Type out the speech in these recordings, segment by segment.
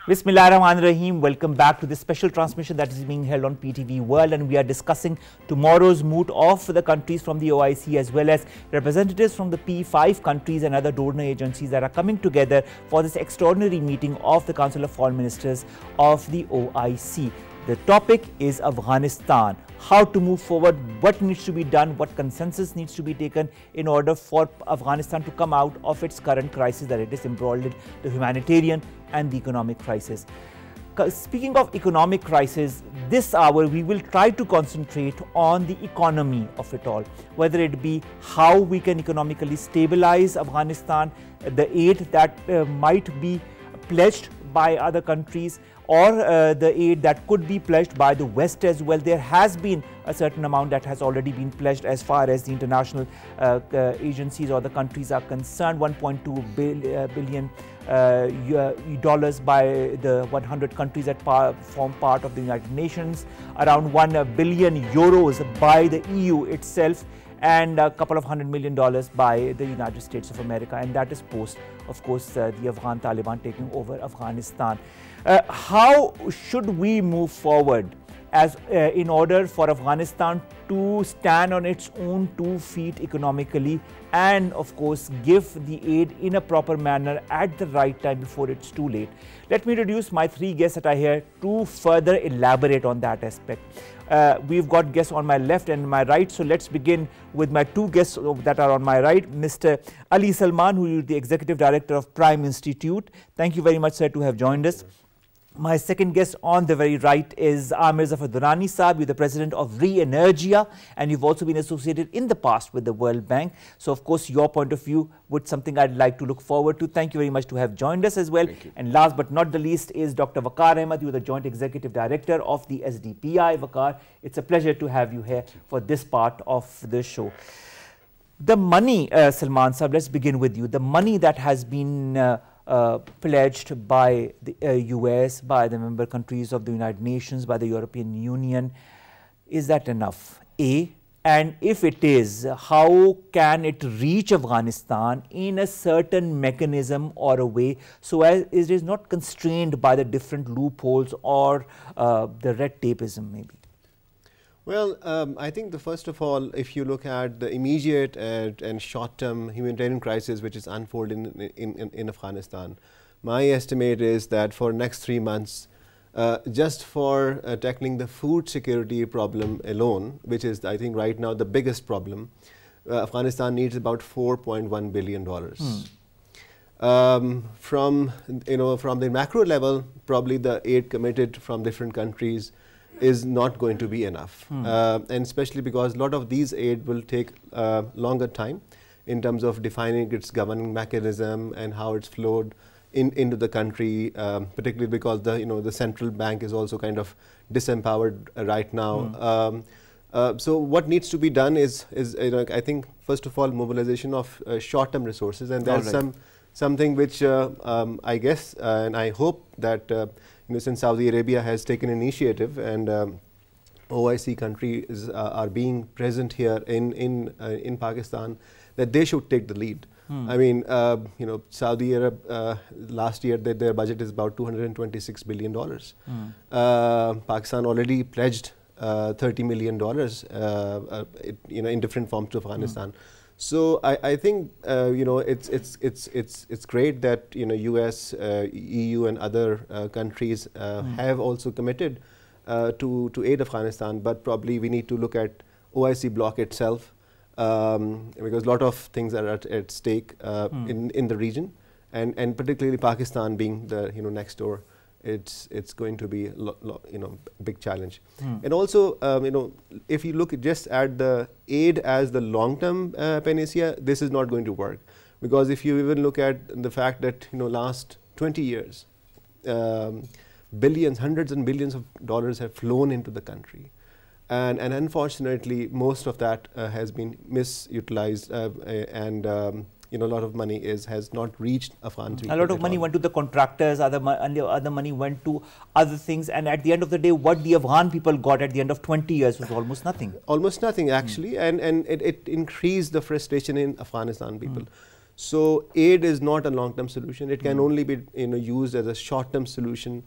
Bismillahirrahmanirrahim. Welcome back to this special transmission that is being held on PTV World, and we are discussing tomorrow's mood of the countries from the OIC as well as representatives from the P5 countries and other donor agencies that are coming together for this extraordinary meeting of the Council of Foreign Ministers of the OIC. The topic is Afghanistan, how to move forward, what needs to be done, what consensus needs to be taken in order for Afghanistan to come out of its current crisis that it is embroiled in, the humanitarian and the economic crisis. Speaking of economic crisis, this hour we will try to concentrate on the economy of it all, whether it be how we can economically stabilize Afghanistan, the aid that might be pledged by other countries, or the aid that could be pledged by the West as well. There has been a certain amount that has already been pledged as far as the international agencies or the countries are concerned, $1.2 billion by the 100 countries that form part of the United Nations, around €1 billion by the EU itself, and a couple of $100 million by the United States of America, and that is post, of course, the Afghan Taliban taking over Afghanistan. How should we move forward as in order for Afghanistan to stand on its own 2 feet economically, and of course give the aid in a proper manner at the right time before it's too late? Let me introduce my 3 guests that are here to further elaborate on that aspect. We've got guests on my left and my right, so let's begin with my 2 guests that are on my right. Mr. Ali Salman, who is the Executive Director of Prime Institute. Thank you very much, sir, to have joined us. My second guest on the very right is Amir Zafar Durrani Saab. You're the president of Re-Energia, and you've also been associated in the past with the World Bank. So, of course, your point of view would something I'd like to look forward to. Thank you very much to have joined us as well. And last but not the least is Dr. Waqar Ahmed. You're the joint executive director of the SDPI. Waqar, it's a pleasure to have you here for this part of the show. The money, Salman Saab, let's begin with you. The money that has been pledged by the US, by the member countries of the United Nations, by the European Union, is that enough? A, and if it is, how can it reach Afghanistan in a certain mechanism or a way so as it is not constrained by the different loopholes or the red tapeism maybe? Well, I think first of all, if you look at the immediate and short-term humanitarian crisis which is unfolding in Afghanistan, my estimate is that for next 3 months, just for tackling the food security problem alone, which is I think right now the biggest problem, Afghanistan needs about $4.1 billion. From the macro level, probably the aid committed from different countries is not going to be enough, and especially because a lot of these aid will take longer time in terms of defining its governing mechanism and how it's flowed into the country, particularly because the central bank is also kind of disempowered right now. So what needs to be done is I think first of all mobilization of short-term resources, and there's something which I guess and I hope that since Saudi Arabia has taken initiative and OIC countries are being present here in Pakistan, that they should take the lead. I mean, Saudi Arab last year their budget is about $226 billion. Pakistan already pledged $30 million, in different forms to Afghanistan. So I think it's great that US, EU, and other countries have also committed to aid Afghanistan, but probably we need to look at OIC bloc itself because a lot of things are at stake in the region, and particularly Pakistan being the next door. It's going to be big challenge. And also if you look just at the aid as the long-term panacea, this is not going to work, because if you even look at the fact that last 20 years billions, hundreds and billions of dollars have flown into the country, and unfortunately most of that has been misutilized, and a lot of money has not reached Afghan people. A lot of money went to the contractors, other money went to other things, and at the end of the day, what the Afghan people got at the end of 20 years was almost nothing. Almost nothing, actually, and it increased the frustration in Afghanistan people. So aid is not a long-term solution. It can only be used as a short-term solution.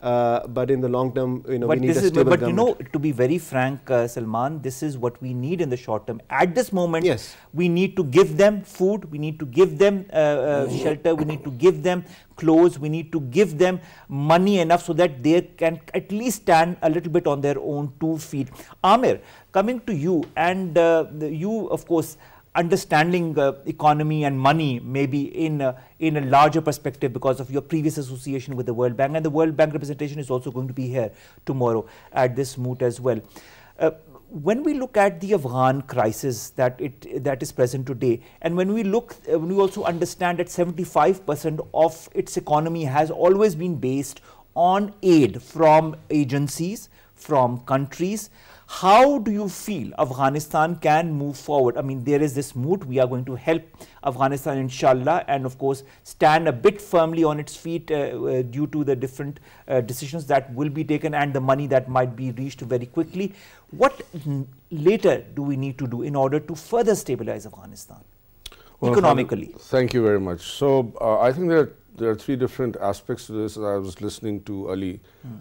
But in the long term, we need a stable government. But to be very frank, Salman, this is what we need in the short term. At this moment, yes, we need to give them food, we need to give them shelter, we need to give them clothes, we need to give them money enough so that they can at least stand a little bit on their own 2 feet. Amir, coming to you, and you, of course, understanding economy and money maybe in a larger perspective because of your previous association with the World Bank, and the World Bank representation is also going to be here tomorrow at this moot as well. When we look at the Afghan crisis that is present today, and when we also understand that 75% of its economy has always been based on aid from agencies, from countries, how do you feel Afghanistan can move forward? I mean, there is this moot. We are going to help Afghanistan, inshallah, and of course stand a bit firmly on its feet due to the different decisions that will be taken and the money that might be reached very quickly. What later do we need to do in order to further stabilize Afghanistan economically? Thank you very much. So I think there are 3 different aspects to this. I was listening to Ali.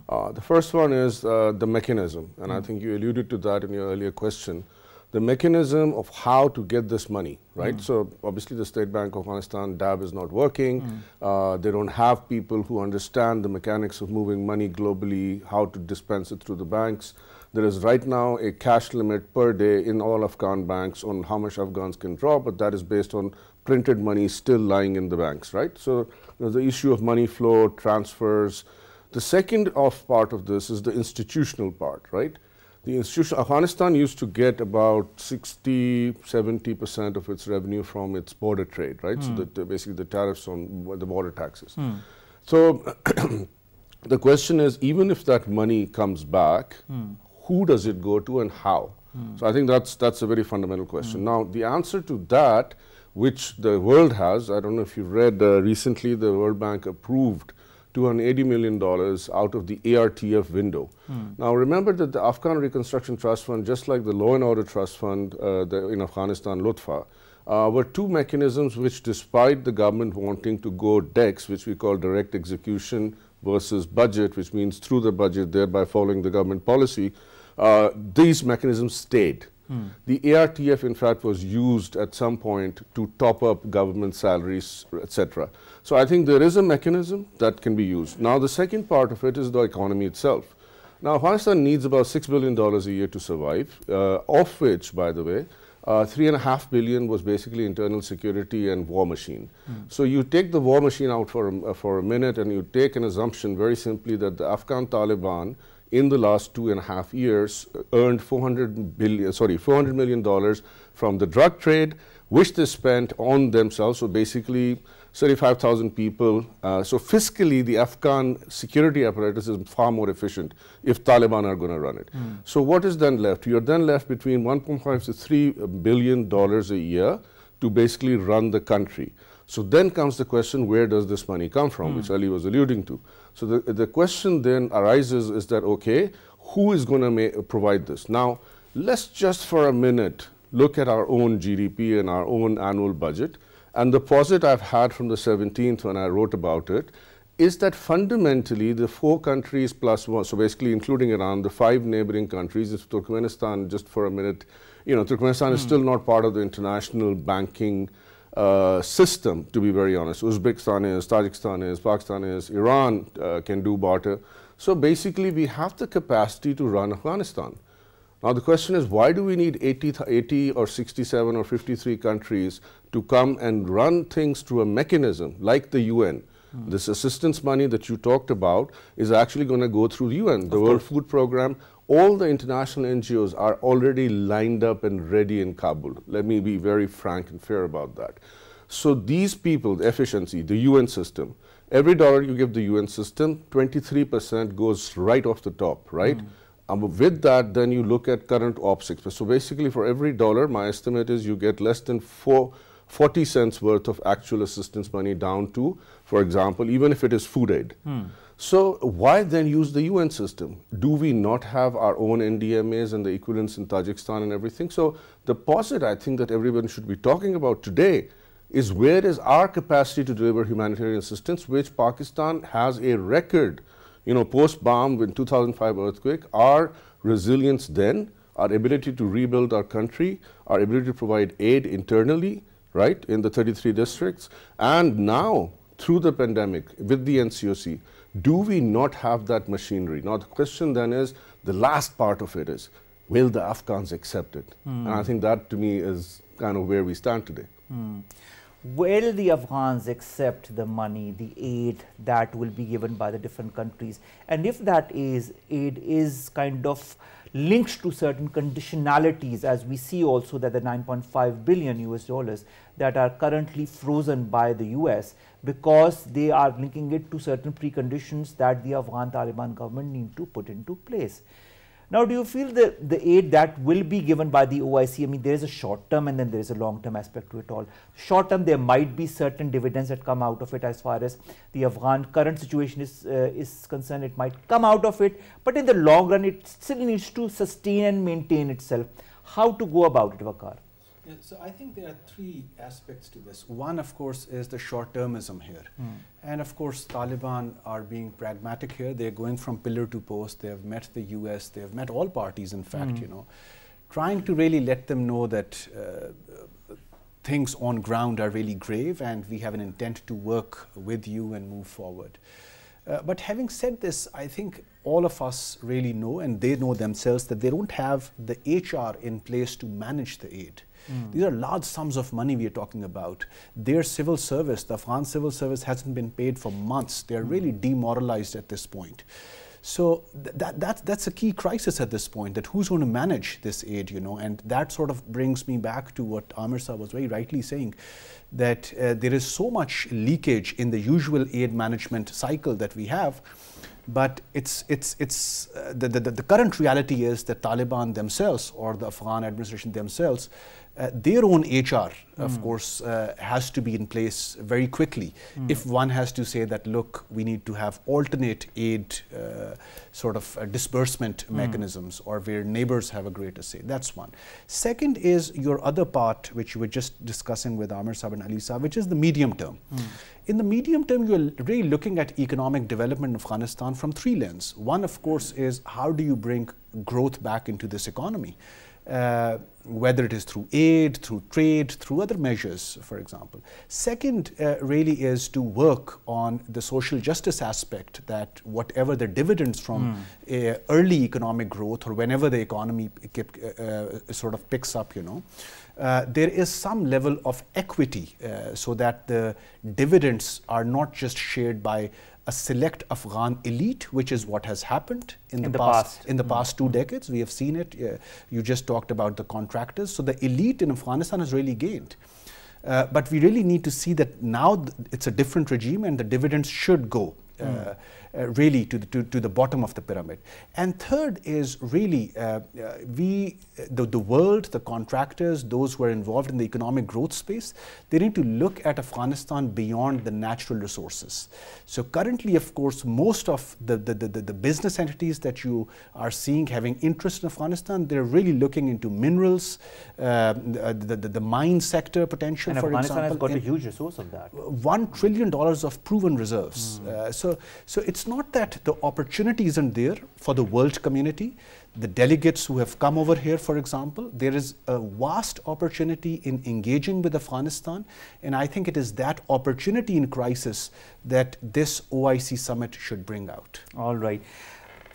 The first one is the mechanism, and I think you alluded to that in your earlier question. The mechanism of how to get this money, right? So obviously the State Bank of Afghanistan, DAB, is not working. They don't have people who understand the mechanics of moving money globally, how to dispense it through the banks. There is right now a cash limit per day in all Afghan banks on how much Afghans can draw, but that is based on printed money still lying in the banks, right? So there's the issue of money flow, transfers. The second part of this is the institutional part, right? The institution, Afghanistan used to get about 60–70% of its revenue from its border trade, right? So basically the tariffs on the border taxes. So the question is, even if that money comes back, who does it go to and how? So I think that's a very fundamental question. Now, the answer to that, which the world has, I don't know if you read recently, the World Bank approved $280 million out of the ARTF window. Now remember that the Afghan Reconstruction Trust Fund, just like the Law and Order Trust Fund in Afghanistan, LUTFA, were 2 mechanisms which, despite the government wanting to go DEX, which we call direct execution, versus budget, which means through the budget, thereby following the government policy, these mechanisms stayed. The ARTF, in fact, was used at some point to top up government salaries, etc. So I think there is a mechanism that can be used. Now, the second part of it is the economy itself. Now, Afghanistan needs about $6 billion a year to survive, of which, by the way, $3.5 billion was basically internal security and war machine. So you take the war machine out for a minute, and you take an assumption very simply that the Afghan Taliban in the last 2.5 years earned $400 million from the drug trade, which they spent on themselves. So basically 35,000 people. So fiscally, the Afghan security apparatus is far more efficient if Taliban are going to run it. So what is then left? You're then left between $1.5 to $3 billion a year to basically run the country. So then comes the question, where does this money come from, which Ali was alluding to. So the question then arises is that, okay, who is going to provide this? Now, let's just for a minute look at our own GDP and our own annual budget. And the posit I've had from the 17th when I wrote about it is that fundamentally the 4 countries plus 1, so basically including Iran, the 5 neighboring countries, if Turkmenistan, just for a minute, Turkmenistan is still not part of the international banking system, to be very honest. Uzbekistan is, Tajikistan is, Pakistan is, Iran can do barter. So basically we have the capacity to run Afghanistan. Now the question is, why do we need 80 or 67 or 53 countries to come and run things through a mechanism like the UN? This assistance money that you talked about is actually going to go through the UN, the World Food Programme. All the international NGOs are already lined up and ready in Kabul. Let me be very frank and fair about that. So these people, the efficiency, the UN system, every dollar you give the UN system, 23% goes right off the top, right? With that, then you look at current ops expense. So basically for every dollar, my estimate is you get less than 40 cents worth of actual assistance money down to, for example, even if it is food aid. So why then use the UN system? Do we not have our own NDMAs and the equivalents in Tajikistan and everything? So the posit I think that everyone should be talking about today is where is our capacity to deliver humanitarian assistance, which Pakistan has a record, post-bomb in 2005 earthquake, our resilience then, our ability to rebuild our country, our ability to provide aid internally, right, in the 33 districts, and now through the pandemic with the NCOC, do we not have that machinery? Now the question then is, the last part of it is, will the Afghans accept it? And I think that to me is kind of where we stand today. Will the Afghans accept the money, the aid that will be given by the different countries? And if that aid is kind of linked to certain conditionalities, as we see also that the 9.5 billion US dollars that are currently frozen by the US, because they are linking it to certain preconditions that the Afghan Taliban government need to put into place. Now, do you feel that the aid that will be given by the OIC, I mean, there is a short term and then there is a long term aspect to it all. Short term, there might be certain dividends that come out of it as far as the Afghan current situation is concerned. It might come out of it, but in the long run, it still needs to sustain and maintain itself. How to go about it, Waqar? Yeah, so I think there are three aspects to this. One, of course, is the short-termism here. And of course, Taliban are being pragmatic here. They're going from pillar to post. They have met the US. They have met all parties, in fact, trying to really let them know that things on ground are really grave and we have an intent to work with you and move forward. But having said this, I think all of us really know, and they know themselves, that they don't have the HR in place to manage the aid. These are large sums of money we are talking about. Their civil service, the Afghan civil service, hasn't been paid for months. They're really demoralized at this point. So that's a key crisis at this point, that who's going to manage this aid, and that sort of brings me back to what Amir Saab was very rightly saying, that there is so much leakage in the usual aid management cycle that we have. But the current reality is that Taliban themselves, or the Afghan administration themselves, their own HR, of course, has to be in place very quickly. If one has to say that, look, we need to have alternate aid disbursement mechanisms, or where neighbors have a greater say. That's one. Second is your other part, which you were just discussing with Amir Saab and Ali Saab, which is the medium term. In the medium term, you're really looking at economic development in Afghanistan from three lenses. One, of course, is how do you bring growth back into this economy? Whether it is through aid, through trade, through other measures, for example. Second, really is to work on the social justice aspect, that whatever the dividends from early economic growth, or whenever the economy sort of picks up, there is some level of equity so that the dividends are not just shared by a select Afghan elite, which is what has happened in the past 2 decades. We have seen it. You just talked about the contractors. So the elite in Afghanistan has really gained. But we really need to see that now it's a different regime, and the dividends should go really to the bottom of the pyramid. And third is really the world, the contractors, those who are involved in the economic growth space, they need to look at Afghanistan beyond the natural resources. So currently, of course, most of the business entities that you are seeing having interest in Afghanistan, they're really looking into minerals, the mine sector potential, and for Afghanistan example. has got a huge resource of that. $1 trillion of proven reserves. So it's not that the opportunity isn't there for the world community. The delegates who have come over here, for example, there is a vast opportunity in engaging with Afghanistan, and I think it is that opportunity in crisis that this OIC summit should bring out. All right.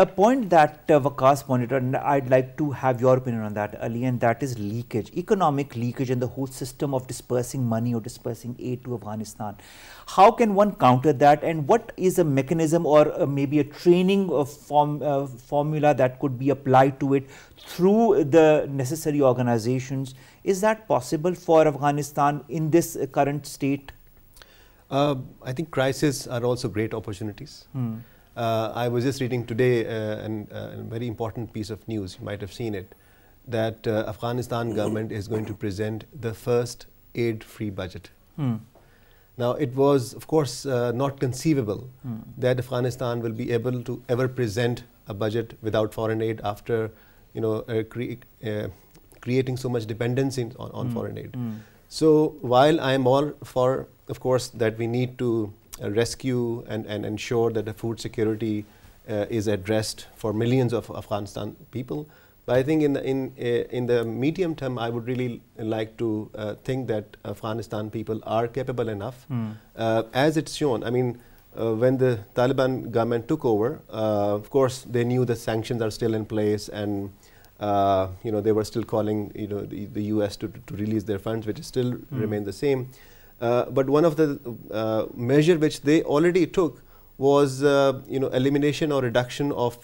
A point that Waqas pointed out, and I'd like to have your opinion on that, Ali, and that is leakage, economic leakage, and the whole system of dispersing money or dispersing aid to Afghanistan. How can one counter that, and what is a mechanism or maybe a training formula that could be applied to it through the necessary organizations? Is that possible for Afghanistan in this current state? I think crises are also great opportunities. I was just reading today a very important piece of news, you might have seen it, that Afghanistan government is going to present the first aid-free budget. Now, it was, of course, not conceivable that Afghanistan will be able to ever present a budget without foreign aid after, creating so much dependency on foreign aid. So while I am all for, of course, that we need to rescue and ensure that the food security is addressed for millions of Afghanistan people, but I think in the medium term, I would really like to think that Afghanistan people are capable enough, as it's shown. I mean, when the Taliban government took over, of course, they knew the sanctions are still in place, and they were still calling the US to release their funds, which still remain the same. But one of the measure which they already took was elimination or reduction of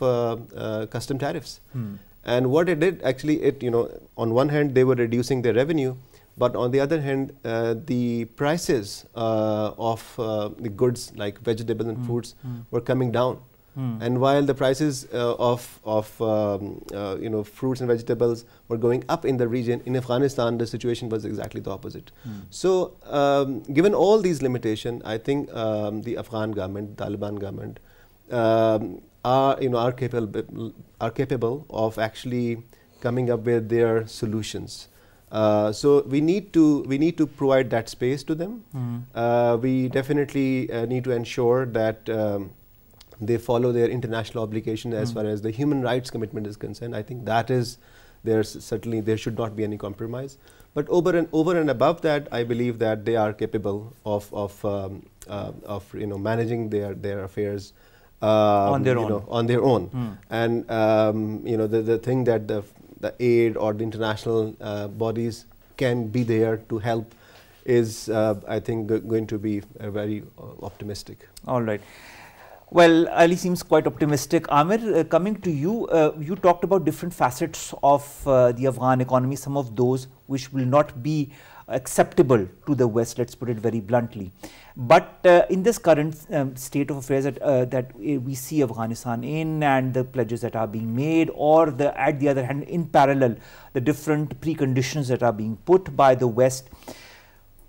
custom tariffs. And what it did, actually, on one hand they were reducing their revenue, but on the other hand, the prices of the goods like vegetables and fruits were coming down. And while the prices of fruits and vegetables were going up in the region, in Afghanistan the situation was exactly the opposite. So given all these limitations, I think the Afghan government, Taliban government, are capable of actually coming up with their solutions. So we need to provide that space to them. We definitely need to ensure that they follow their international obligation as far as the human rights commitment is concerned. I think that is there should not be any compromise. But over and above that, I believe that they are capable of managing their affairs on their own. And the thing that the aid or the international bodies can be there to help is, I think, going to be very optimistic. All right. Well, Ali seems quite optimistic. Amir, coming to you, you talked about different facets of the Afghan economy, some of those which will not be acceptable to the West, let's put it very bluntly. But in this current state of affairs that we see Afghanistan in, and the pledges that are being made, or at the other hand, in parallel, the different preconditions that are being put by the West,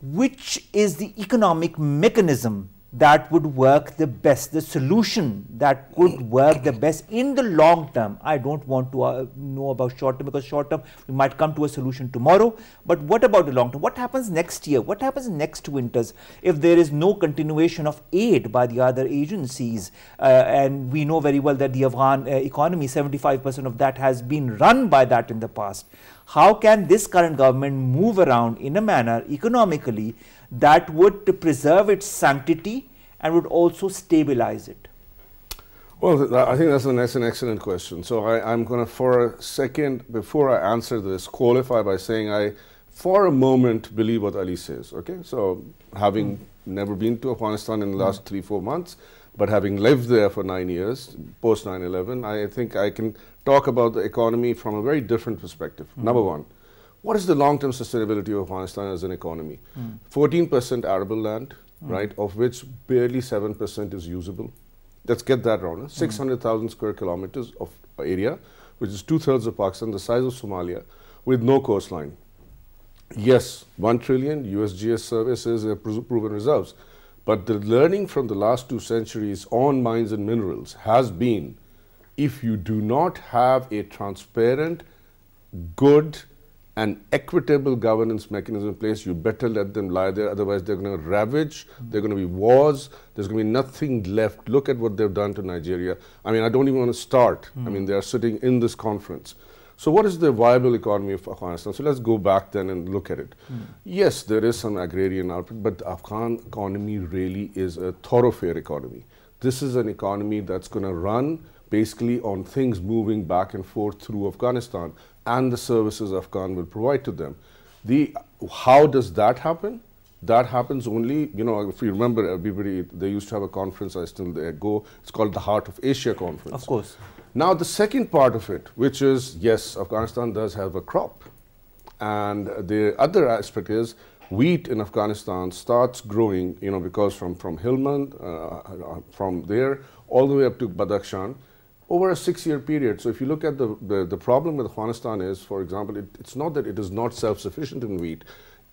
which is the economic mechanism that would work the best, the solution that could work the best in the long term? I don't want to know about short term, because short term we might come to a solution tomorrow, but what about the long term? What happens next year? What happens next winters if there is no continuation of aid by the other agencies? And we know very well that the Afghan economy, 75% of that has been run by that in the past. How can this current government move around in a manner economically that would preserve its sanctity and would also stabilize it? Well, I think that's an excellent question. So I'm going to, for a second, before I answer this, qualify by saying I, for a moment, believe what Ali says. Okay, so having never been to Afghanistan in the last 3-4 months, but having lived there for 9 years, post 9/11, I think I can talk about the economy from a very different perspective. Number one, what is the long-term sustainability of Afghanistan as an economy? 14% arable land, right, of which barely 7% is usable. Let's get that round. 600,000 square kilometers of area, which is 2/3 of Pakistan, the size of Somalia, with no coastline. Yes, 1 trillion USGS services have proven reserves. But the learning from the last 2 centuries on mines and minerals has been, if you do not have a transparent, good, and equitable governance mechanism in place, you better let them lie there. Otherwise, they're going to ravage. There are going to be wars. There's going to be nothing left. Look at what they've done to Nigeria. I mean, I don't even want to start. I mean, they are sitting in this conference. So what is the viable economy of Afghanistan? So let's go back then and look at it. Yes, there is some agrarian output, but the Afghan economy really is a thoroughfare economy. This is an economy that's going to run basically on things moving back and forth through Afghanistan and the services Afghan will provide to them. How does that happen? That happens only, if you remember, everybody, they used to have a conference, I still go, it's called the Heart of Asia Conference. Of course. Now the second part of it, which is, yes, Afghanistan does have a crop. And the other aspect is, wheat in Afghanistan starts growing, because from Helmand, from there, all the way up to Badakhshan, over a 6-year period. So if you look at the problem with Afghanistan is, for example, it's not that it is not self-sufficient in wheat.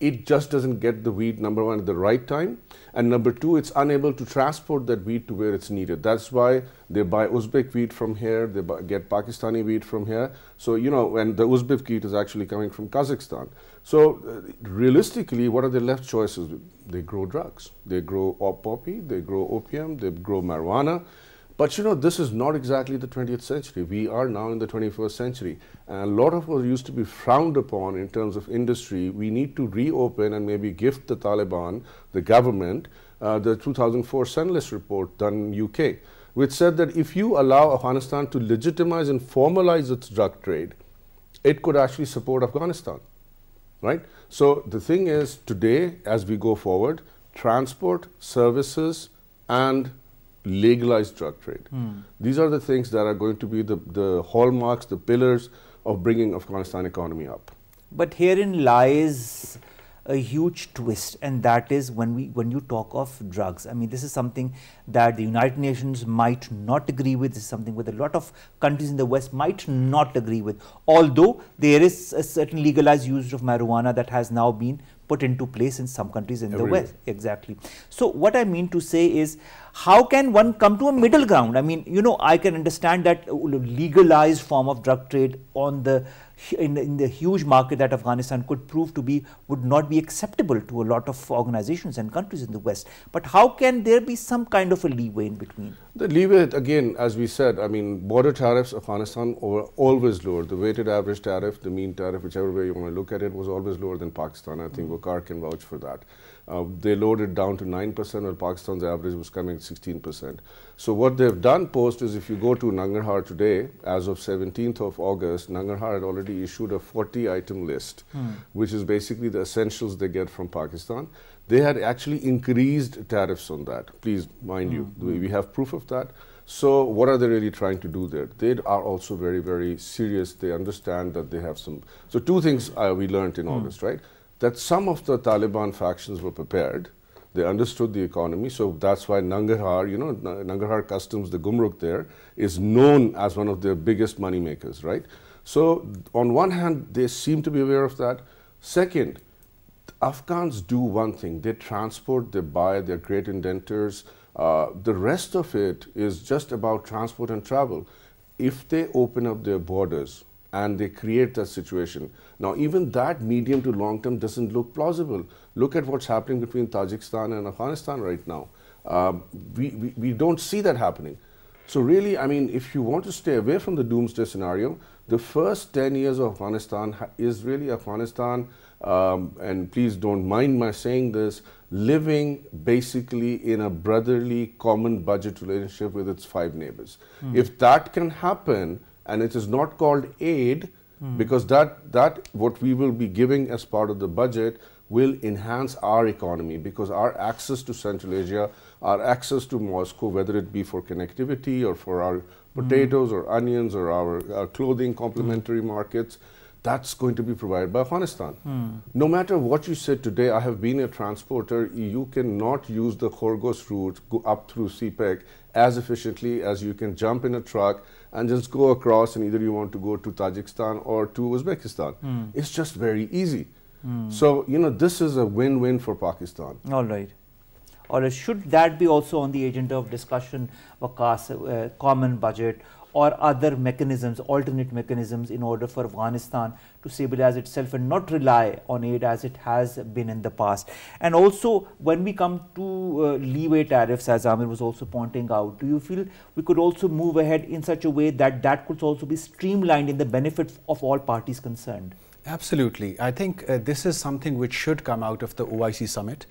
it just doesn't get the wheat, number one, at the right time, and number two, it's unable to transport that wheat to where it's needed. That's why they buy Uzbek wheat from here, they get Pakistani wheat from here. So, you know, and the Uzbek wheat is actually coming from Kazakhstan. So, realistically, what are their left choices? They grow drugs. They grow poppy, they grow opium, they grow marijuana. But you know, this is not exactly the 20th century. We are now in the 21st century. And a lot of what used to be frowned upon in terms of industry, we need to reopen and maybe gift the Taliban, the government, the 2004 Senlis report done in UK, which said that if you allow Afghanistan to legitimize and formalize its drug trade, it could actually support Afghanistan, right? So the thing is, today, as we go forward, transport, services, and legalized drug trade. These are the things that are going to be the hallmarks, the pillars of bringing Afghanistan economy up. But herein lies a huge twist, and that is when you talk of drugs. I mean, this is something that the United Nations might not agree with. This is something that a lot of countries in the West might not agree with. Although there is a certain legalized use of marijuana that has now been put into place in some countries in the West. Exactly. So what I mean to say is, how can one come to a middle ground? I mean, you know, I can understand that legalized form of drug trade on the in the huge market that Afghanistan could prove to be would not be acceptable to a lot of organizations and countries in the West. But how can there be some kind of a leeway in between? The leeway, again, as we said, I mean, border tariffs, Afghanistan were always lower. The weighted average tariff, the mean tariff, whichever way you want to look at it, was always lower than Pakistan. I think Waqar can vouch for that. They lowered it down to 9%, while Pakistan's average was coming at 16%. So what they've done post is, if you go to Nangarhar today, as of 17th of August, Nangarhar had already issued a 40-item list, which is basically the essentials they get from Pakistan. They had actually increased tariffs on that. Please, mind you, we have proof of that. So what are they really trying to do there? They are also very, very serious. They understand that they have some... So two things we learned in August, right? That some of the Taliban factions were prepared. They understood the economy. So that's why Nangarhar, you know, Nangarhar Customs, the Gumruk there, is known as one of their biggest money makers, right? So on one hand, they seem to be aware of that. Second, Afghans do one thing. They transport, they buy, they're great indenters. The rest of it is just about transport and travel. If they open up their borders and they create that situation, now even that medium to long term doesn't look plausible. Look at what's happening between Tajikistan and Afghanistan right now. We don't see that happening. So really, I mean, if you want to stay away from the doomsday scenario, the first 10 years of Afghanistan is really Afghanistan, and please don't mind my saying this, living basically in a brotherly common budget relationship with its 5 neighbors. If that can happen, and it is not called aid, because that what we will be giving as part of the budget will enhance our economy, because our access to Central Asia, our access to Moscow, whether it be for connectivity or for our potatoes or onions or our clothing complementary markets, that's going to be provided by Afghanistan. No matter what you said today, I have been a transporter, you cannot use the Khorgos route, go up through CPEC as efficiently as you can jump in a truck and just go across, and either you want to go to Tajikistan or to Uzbekistan. It's just very easy. So, you know, this is a win-win for Pakistan. All right. Or should that be also on the agenda of discussion, Waqas, common budget or other mechanisms, alternate mechanisms, in order for Afghanistan to stabilize itself and not rely on aid as it has been in the past? And also, when we come to leeway tariffs, as Amir was also pointing out, do you feel we could also move ahead in such a way that that could also be streamlined in the benefit of all parties concerned? Absolutely. I think this is something which should come out of the OIC summit.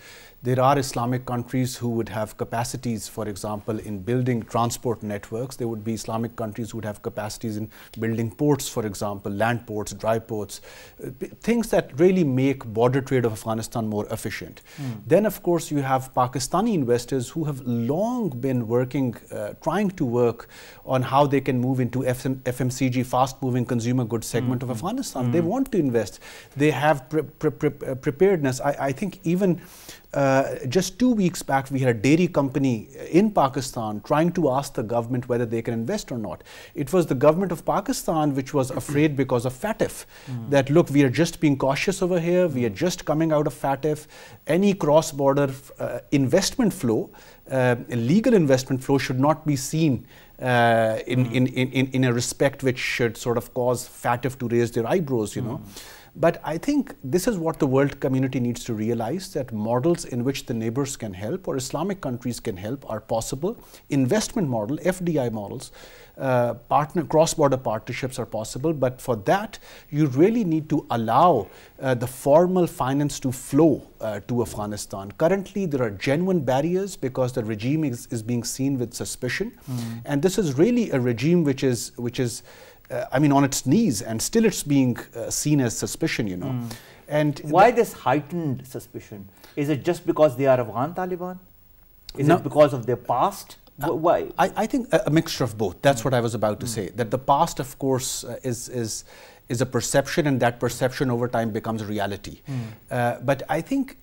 There are Islamic countries who would have capacities, for example, in building transport networks. There would be Islamic countries who would have capacities in building ports, for example, land ports, dry ports, things that really make border trade of Afghanistan more efficient. Then, of course, you have Pakistani investors who have long been working, trying to work on how they can move into FMCG, fast-moving consumer goods segment of Afghanistan. They want to invest. They have preparedness. I think even just 2 weeks back, we had a dairy company in Pakistan trying to ask the government whether they can invest or not. It was the government of Pakistan which was afraid because of FATF, that look, we are just being cautious over here, we are just coming out of FATF. Any cross-border investment flow, legal investment flow should not be seen in a respect which should sort of cause FATF to raise their eyebrows, you know. But I think this is what the world community needs to realize, that models in which the neighbors can help or Islamic countries can help are possible. Investment model, FDI models, cross-border partnerships are possible, but for that you really need to allow the formal finance to flow to Afghanistan. Currently there are genuine barriers because the regime is being seen with suspicion, and this is really a regime which is I mean, on its knees, and still it's being seen as suspicion, you know. And why this heightened suspicion? Is it just because they are Afghan Taliban? Is it because of their past? Why? I think a mixture of both. That's what I was about to say. That the past, of course, is a perception, and that perception over time becomes a reality. But I think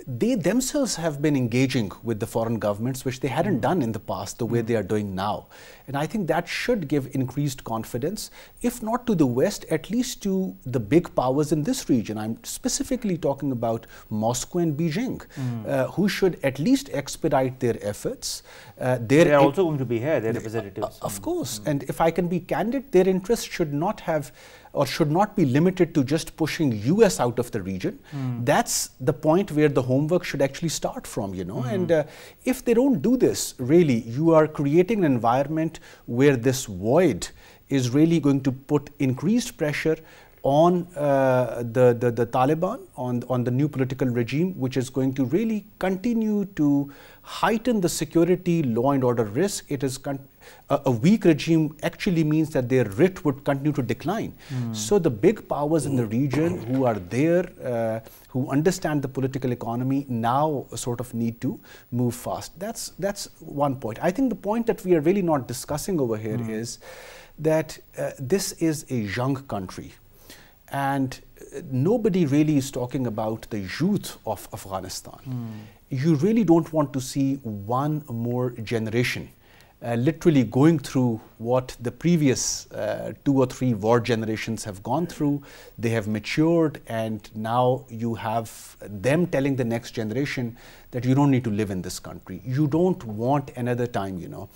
they themselves have been engaging with the foreign governments, which they hadn't done in the past the way they are doing now. And I think that should give increased confidence, if not to the West, at least to the big powers in this region. I'm specifically talking about Moscow and Beijing, who should at least expedite their efforts. They are also going to be here, their representatives. Of course. And if I can be candid, their interests should not have or should not be limited to just pushing US out of the region. That's the point where the homework should actually start from, you know. And if they don't do this, really, you are creating an environment where this void is really going to put increased pressure on the Taliban, on the new political regime, which is going to really continue to heighten the security, law and order risk. It is a weak regime actually means that their writ would continue to decline. So the big powers in the region who are there, who understand the political economy, now sort of need to move fast. That's one point. I think the point that we are really not discussing over here is that this is a young country. And nobody really is talking about the youth of Afghanistan. You really don't want to see one more generation literally going through what the previous 2 or 3 war generations have gone through. They have matured, and now you have them telling the next generation that you don't need to live in this country. You don't want another time, you know,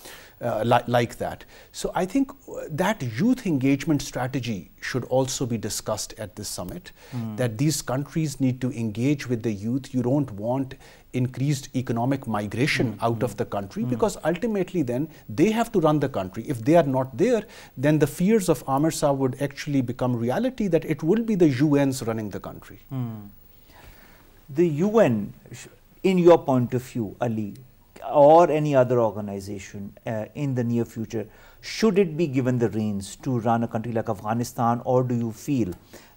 like that. So I think that youth engagement strategy should also be discussed at this summit, that these countries need to engage with the youth. You don't want increased economic migration out of the country, because ultimately then they have to run the country. If they are not there, then the fears of Amir Saab would actually become reality, that it will be the UNs running the country. The UN, in your point of view, Ali, or any other organization in the near future, should it be given the reins to run a country like Afghanistan, or do you feel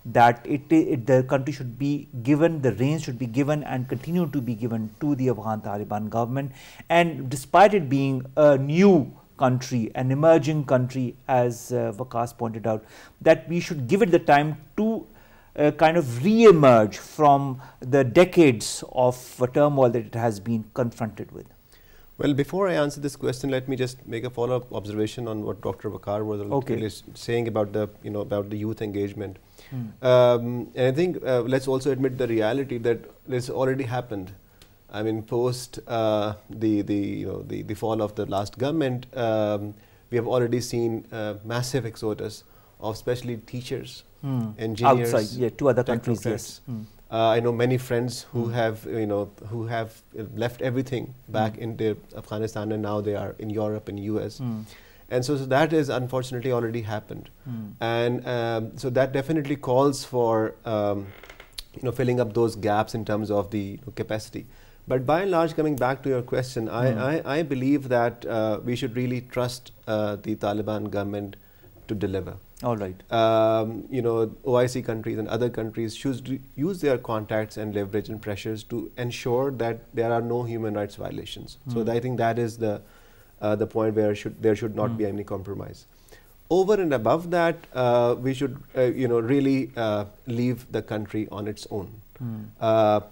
that the country should be given, the reins should be given and continue to be given to the Afghan Taliban government? And despite it being a new country, an emerging country, as Waqas pointed out, that we should give it the time to kind of re-emerge from the decades of turmoil that it has been confronted with? Well, before I answer this question, let me just make a follow-up observation on what Dr. Waqar was saying about the youth engagement. And I think let's also admit the reality that this already happened. I mean, post the fall of the last government, we have already seen massive exodus of especially teachers, engineers, outside, to other countries. Yes. I know many friends who have left everything back in Afghanistan, and now they are in Europe and US. And so that is unfortunately already happened. And so that definitely calls for filling up those gaps in terms of the capacity. But by and large, coming back to your question, I believe that we should really trust the Taliban government to deliver. All right. OIC countries and other countries should use their contacts and leverage and pressures to ensure that there are no human rights violations. So I think that is the point where there should not be any compromise. Over and above that, we should really leave the country on its own.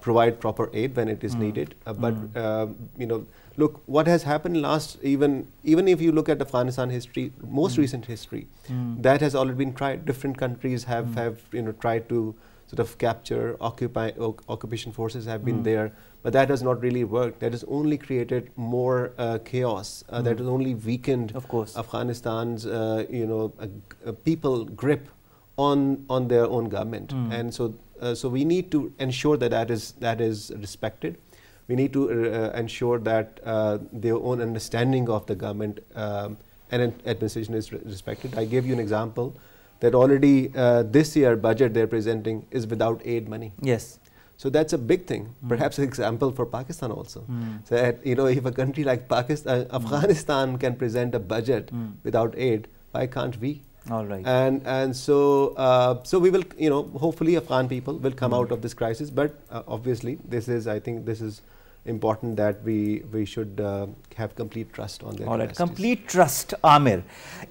provide proper aid when it is needed. But you know, look what has happened last. Even if you look at Afghanistan history, most recent history, that has already been tried. Different countries have you know tried to sort of capture, occupation forces have been there, but that has not really worked. That has only created more chaos. That has only weakened, of course, Afghanistan's you know people grip on their own government, and so so we need to ensure that that is respected. We need to ensure that their own understanding of the government and administration is respected. I gave you an example that already this year budget they're presenting is without aid money. Yes. So that's a big thing. Perhaps an example for Pakistan also. So that, you know, if a country like Pakistan, Afghanistan can present a budget without aid, why can't we? All right. And so so we will, you know, hopefully Afghan people will come out of this crisis. But obviously, this is, I think, this is important that we should have complete trust on their All right, capacities. complete trust, Amir.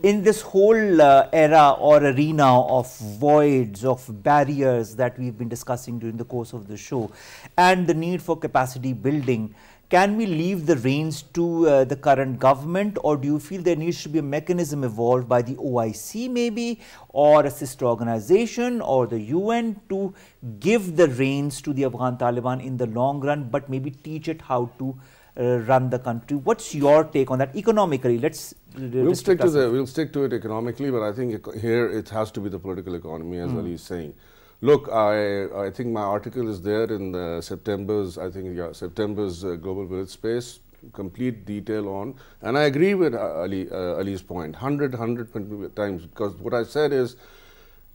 In this whole era or arena of voids, of barriers that we've been discussing during the course of the show, and the need for capacity building, can we leave the reins to the current government, or do you feel there needs to be a mechanism evolved by the OIC maybe, or a sister organization, or the UN to give the reins to the Afghan Taliban in the long run, but maybe teach it how to run the country? What's your take on that economically? We'll stick to it economically, but I think here it has to be the political economy, as Ali is saying. Look, I think my article is there in September's Global Village Space, complete detail on, and I agree with Ali's point, 100 times, because what I said is,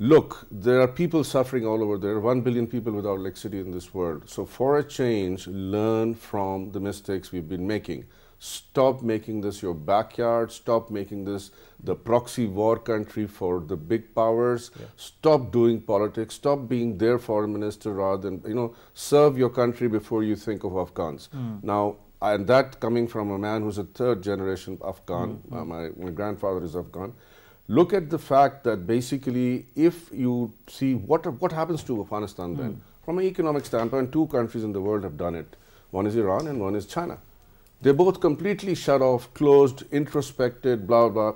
look, there are people suffering all over. There are 1 billion people without electricity in this world. So for a change, learn from the mistakes we've been making. Stop making this your backyard. Stop making this the proxy war country for the big powers. Yeah. Stop doing politics. Stop being their foreign minister rather than, you know, serve your country before you think of Afghans. Now, and that coming from a man who's a third generation Afghan, my grandfather is Afghan. Look at the fact that basically if you see what happens to Afghanistan then, from an economic standpoint, two countries in the world have done it. One is Iran and one is China. They're both completely shut off, closed, introspected, blah, blah.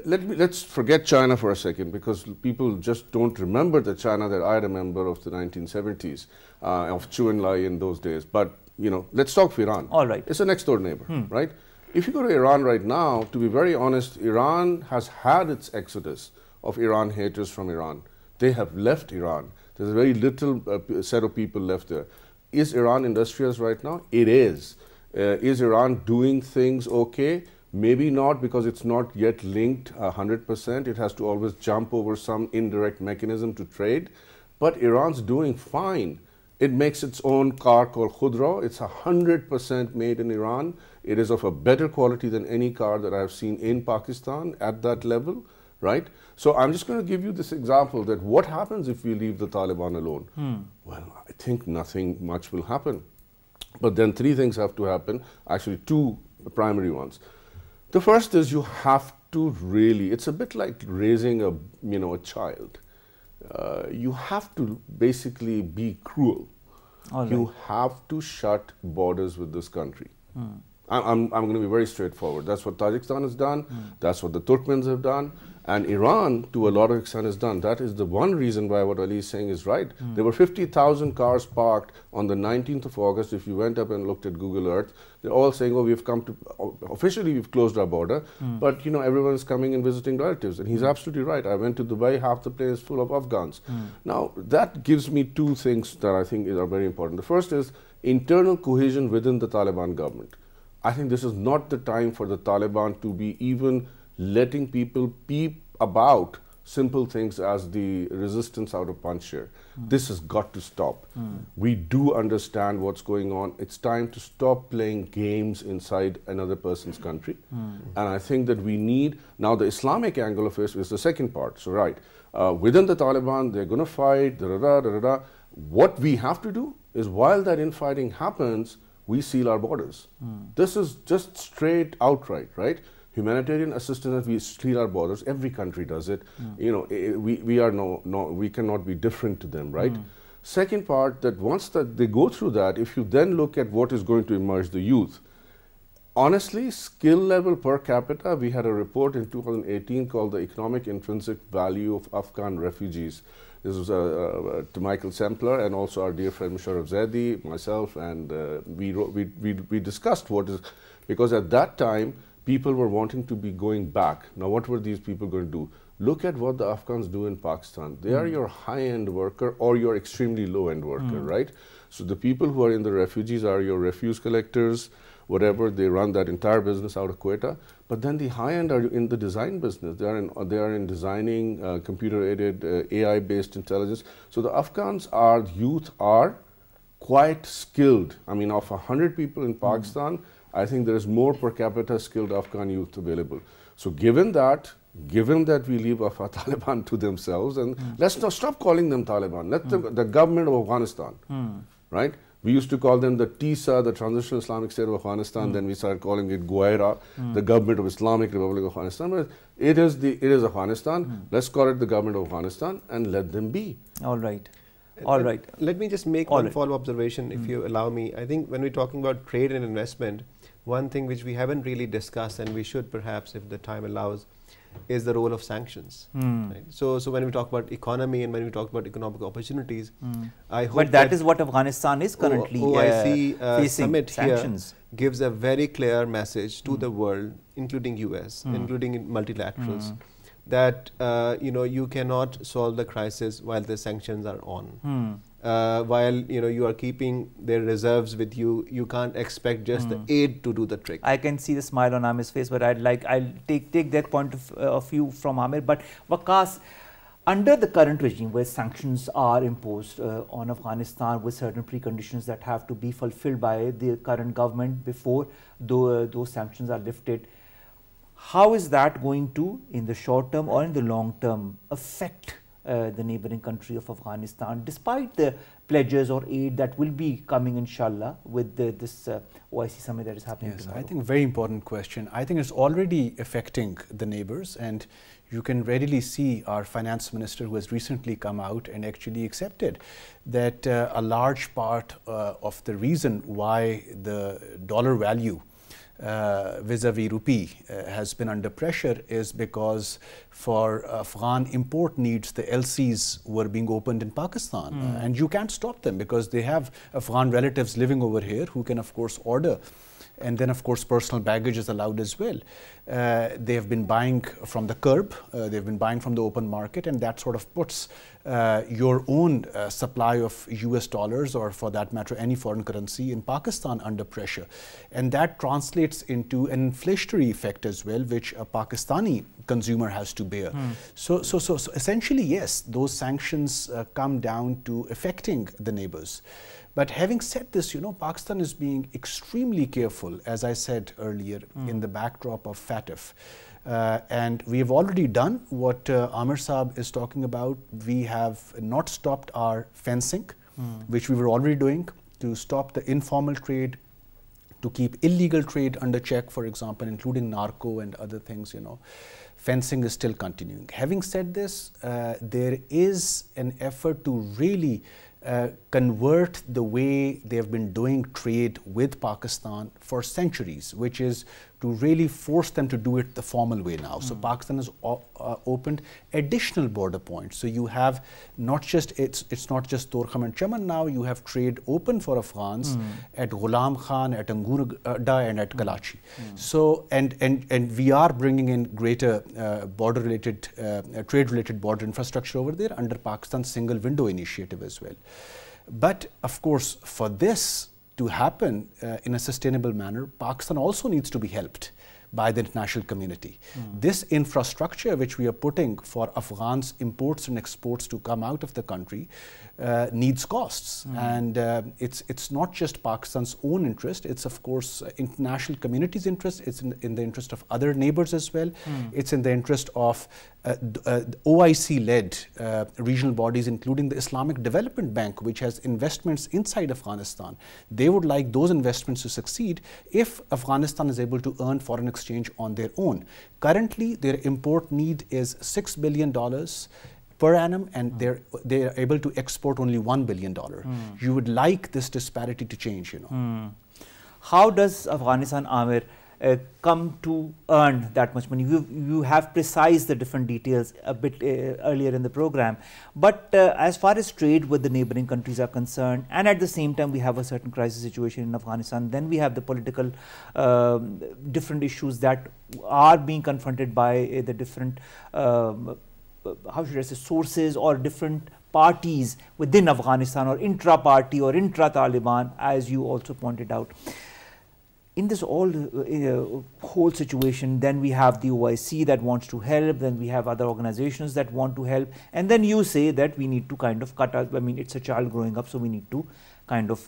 Let's forget China for a second, because people just don't remember the China that I remember of the 1970s, of Chou Enlai in those days. But, you know, let's talk of Iran. All right. It's a next door neighbor, right? If you go to Iran right now, to be very honest, Iran has had its exodus of Iran haters from Iran. They have left Iran. There's a very little set of people left there. Is Iran industrious right now? It is. Is Iran doing things okay? Maybe not, because it's not yet linked 100%. It has to always jump over some indirect mechanism to trade. But Iran's doing fine. It makes its own car called Khudra. It's 100% made in Iran. It is of a better quality than any car that I've seen in Pakistan at that level, right? So I'm just going to give you this example that what happens if we leave the Taliban alone? Well, I think nothing much will happen. But then three things have to happen, actually two primary ones. The first is you have to really, it's a bit like raising a child. You have to basically be cruel. Right. You have to shut borders with this country. I'm going to be very straightforward. That's what Tajikistan has done. That's what the Turkmens have done. And Iran, to a lot of extent, has done. That is the one reason why what Ali is saying is right. There were 50,000 cars parked on the 19th of August. If you went up and looked at Google Earth, they're all saying, oh, we've come to, officially we've closed our border, but, you know, everyone is coming and visiting relatives. And he's absolutely right. I went to Dubai, half the place is full of Afghans. Now, that gives me two things that I think are very important. The first is internal cohesion within the Taliban government. I think this is not the time for the Taliban to be even letting people peep about simple things as the resistance out of Panjshir. This has got to stop. We do understand what's going on. It's time to stop playing games inside another person's country. And I think that we need, now the Islamic angle of it is the second part. So right, within the Taliban, they're going to fight, What we have to do is, while that infighting happens, we seal our borders. This is just straight outright, right? Humanitarian assistance, we seal our borders. Every country does it. You know, we cannot be different to them, right? Second part, that once that they go through that, if you then look at what is going to emerge, the youth, honestly, skill level per capita, we had a report in 2018 called the Economic Intrinsic Value of Afghan Refugees. This was to Michael Sempler and also our dear friend Musharraf Zaidi, myself, and we discussed what is, because at that time, people were wanting to be going back. Now, what were these people going to do? Look at what the Afghans do in Pakistan. They are your high-end worker or your extremely low-end worker, right? So the people who are in the refugees are your refuse collectors, whatever. They run that entire business out of Quetta. But then the high-end are in the design business. They are in designing computer-aided, AI-based intelligence. So the Afghans youth are quite skilled. I mean, of 100 people in Pakistan, I think there is more per capita skilled Afghan youth available. So given that we leave Taliban to themselves, and let's not stop calling them Taliban. Let them, the government of Afghanistan, right? We used to call them the TISA, the Transitional Islamic State of Afghanistan. Then we started calling it Guaira, the Government of Islamic Republic of Afghanistan. But it is Afghanistan. Let's call it the Government of Afghanistan and let them be. All right. All right. Let me just make one follow-up observation, if you allow me. I think when we're talking about trade and investment, one thing which we haven't really discussed, and we should perhaps, if the time allows, is the role of sanctions. Right? So when we talk about economy and when we talk about economic opportunities, I hope but that is what Afghanistan is currently OIC facing. Summit sanctions here gives a very clear message to the world, including US, including multilaterals, that you cannot solve the crisis while the sanctions are on. While you are keeping their reserves with you, you can't expect just the aid to do the trick. I can see the smile on Amir's face, but I'll take that point of view from Amir. But Waqas, under the current regime where sanctions are imposed on Afghanistan with certain preconditions that have to be fulfilled by the current government before those sanctions are lifted, how is that going to, in the short term or in the long term, affect the neighboring country of Afghanistan, despite the pledges or aid that will be coming, inshallah, with this OIC summit that is happening tomorrow? I think very important question. I think it's already affecting the neighbors, and you can readily see our finance minister, who has recently come out and actually accepted that a large part of the reason why the dollar value vis-a-vis rupee has been under pressure is because for Afghan import needs, the LCs were being opened in Pakistan. And you can't stop them because they have Afghan relatives living over here who can, of course, order. And then, of course, personal baggage is allowed as well. They have been buying from the curb, they've been buying from the open market, and that sort of puts your own supply of US dollars, or for that matter, any foreign currency in Pakistan, under pressure. And that translates into an inflationary effect as well, which a Pakistani consumer has to bear. So essentially, yes, those sanctions come down to affecting the neighbors. But having said this, Pakistan is being extremely careful, as I said earlier, in the backdrop of FATF. And we have already done what Amir Saab is talking about. We have not stopped our fencing, which we were already doing, to stop the informal trade, to keep illegal trade under check, for example, including narco and other things, Fencing is still continuing. Having said this, there is an effort to really convert the way they have been doing trade with Pakistan for centuries, which is to really force them to do it the formal way now. So Pakistan has opened additional border points. So you have not just, it's not just Torkham and Chaman now, you have trade open for Afghans at Ghulam Khan, at Angurda and at Kalachi. So, and we are bringing in greater border-related, trade-related border infrastructure over there under Pakistan's single window initiative as well. But of course, for this to happen in a sustainable manner, Pakistan also needs to be helped by the international community. This infrastructure which we are putting for Afghans' imports and exports to come out of the country needs costs. And it's not just Pakistan's own interest, it's of course international community's interest, it's in the interest of other neighbors as well, it's in the interest of OIC-led regional bodies, including the Islamic Development Bank, which has investments inside Afghanistan. They would like those investments to succeed if Afghanistan is able to earn foreign exchange on their own. Currently, their import need is $6 billion per annum, and they are able to export only $1 billion. You would like this disparity to change, you know. How does Afghanistan, Amir, come to earn that much money? You have precised the different details a bit earlier in the program, but as far as trade with the neighboring countries are concerned, and at the same time we have a certain crisis situation in Afghanistan, then we have the political different issues that are being confronted by the different, how should I say, sources or different parties within Afghanistan, or intra-party or intra-Taliban, as you also pointed out. In this whole situation, then we have the OIC that wants to help, then we have other organizations that want to help, and then you say that we need to kind of cut out, I mean, it's a child growing up, so we need to kind of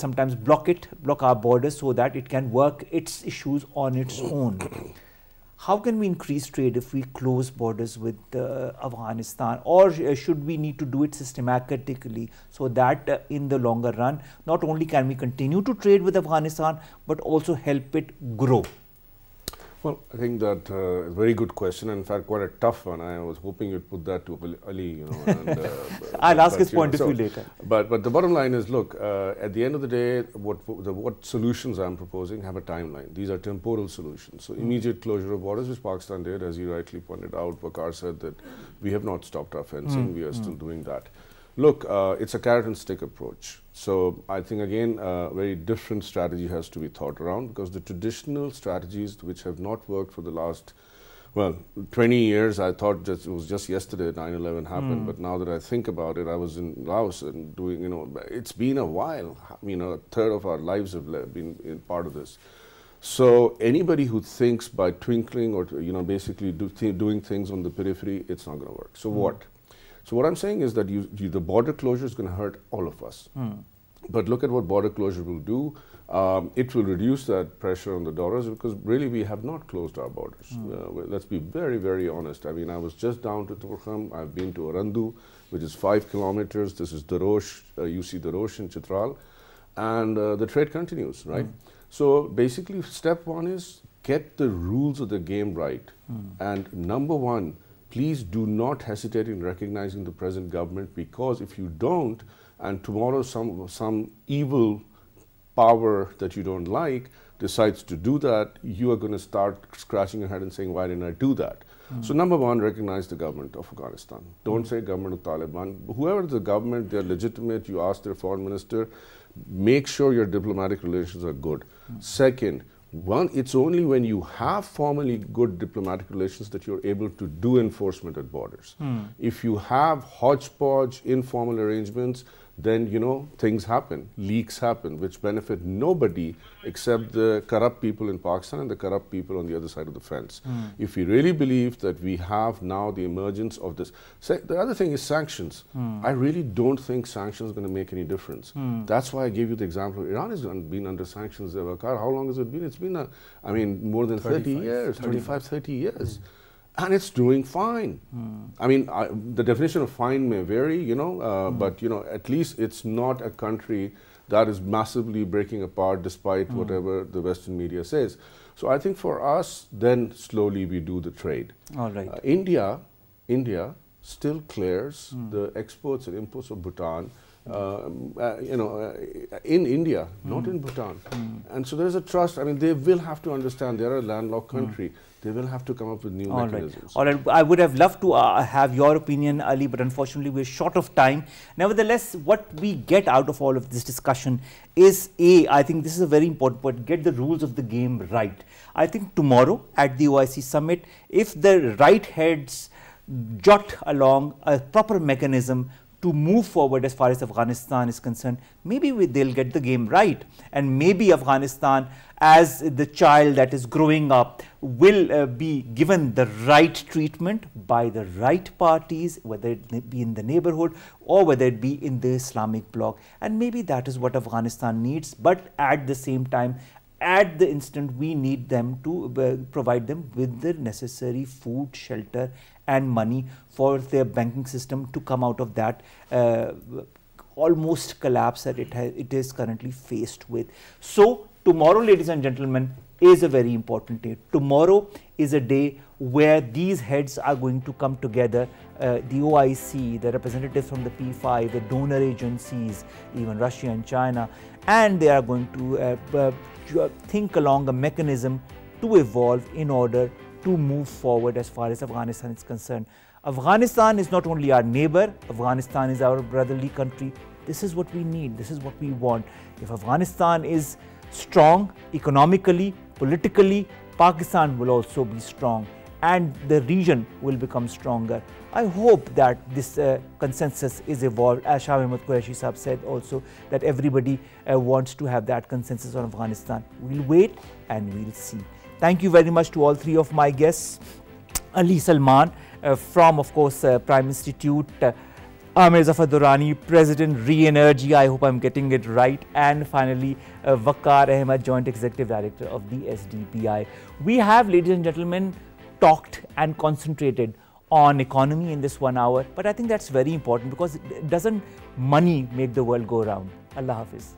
sometimes block our borders so that it can work its issues on its own. How can we increase trade if we close borders with Afghanistan, or should we need to do it systematically so that in the longer run, not only can we continue to trade with Afghanistan, but also help it grow? Well, I think that is a very good question, and in fact quite a tough one. I was hoping you'd put that to Ali, you know. And, I'll ask his point of view later. But the bottom line is, look, at the end of the day, what solutions I'm proposing have a timeline. These are temporal solutions. So immediate closure of borders, which Pakistan did, as you rightly pointed out. Waqar said that we have not stopped our fencing. We are still doing that. Look, it's a carrot and stick approach. So I think, again, a very different strategy has to be thought around, because the traditional strategies which have not worked for the last, well, 20 years, I thought it was just yesterday 9/11 happened, but now that I think about it, I was in Laos and doing, you know, it's been a while. You know, a third of our lives have been part of this. So anybody who thinks by twinkling or, you know, basically doing things on the periphery, it's not going to work. So what? So what I'm saying is that the border closure is going to hurt all of us. But look at what border closure will do. It will reduce that pressure on the dollars, because really we have not closed our borders. Let's be very, very honest. I mean, I was just down to Torkham. I've been to Arandu, which is 5 kilometers. This is Darosh. You see Darosh in Chitral. And the trade continues, right? So basically, step one is get the rules of the game right. And number one, please do not hesitate in recognizing the present government, because if you don't, and tomorrow some evil power that you don't like decides to do that, you are going to start scratching your head and saying, why didn't I do that? So number one, recognize the government of Afghanistan. Don't say government of Taliban. Whoever the government, they're legitimate. You ask their foreign minister. Make sure your diplomatic relations are good. Second, it's only when you have formally good diplomatic relations that you're able to do enforcement at borders. If you have hodgepodge, informal arrangements, then, you know, things happen, leaks happen, which benefit nobody except the corrupt people in Pakistan and the corrupt people on the other side of the fence. If we really believe that we have now the emergence of this, the other thing is sanctions. I really don't think sanctions are going to make any difference. That's why I gave you the example of Iran has been under sanctions. How long has it been? It's been, I mean, more than 30 years, 25, 30 years. And it's doing fine. I mean, the definition of fine may vary, you know, but, you know, at least it's not a country that is massively breaking apart despite whatever the Western media says. So I think for us, then slowly we do the trade. All right. India still clears the exports and imports of Bhutan, you know, in India, not in Bhutan. And so there's a trust. I mean, they will have to understand they're a landlocked country. They will have to come up with new mechanisms. All right. I would have loved to have your opinion, Ali, but unfortunately we're short of time. Nevertheless, what we get out of all of this discussion is, I think this is a very important point, get the rules of the game right. I think tomorrow at the OIC summit, if the right heads jot along a proper mechanism to move forward as far as Afghanistan is concerned, maybe they'll get the game right, and maybe Afghanistan, as the child that is growing up, will be given the right treatment by the right parties, whether it be in the neighborhood or whether it be in the Islamic bloc. And maybe that is what Afghanistan needs, but at the same time, at the instant, we need them to provide them with the necessary food, shelter and money for their banking system to come out of that almost collapse that it is currently faced with. So tomorrow, ladies and gentlemen, is a very important day. Tomorrow is a day where these heads are going to come together, the OIC, the representatives from the P5, the donor agencies, even Russia and China, and they are going to think along a mechanism to evolve in order to move forward as far as Afghanistan is concerned. Afghanistan is not only our neighbor, Afghanistan is our brotherly country. This is what we need, this is what we want. If Afghanistan is strong economically, politically, Pakistan will also be strong and the region will become stronger. I hope that this consensus is evolved, as Shah Mahmood Qureshi Sahab said also, that everybody wants to have that consensus on Afghanistan. We'll wait and we'll see. Thank you very much to all three of my guests. Ali Salman from, of course, Prime Institute, Amir Zafar Durrani, President, Re-Energy, I hope I'm getting it right, and finally Waqar Ahmed, Joint Executive Director of the SDPI. We have, ladies and gentlemen, talked and concentrated on economy in this 1 hour, but I think that's very important because doesn't money make the world go round? Allah Hafiz.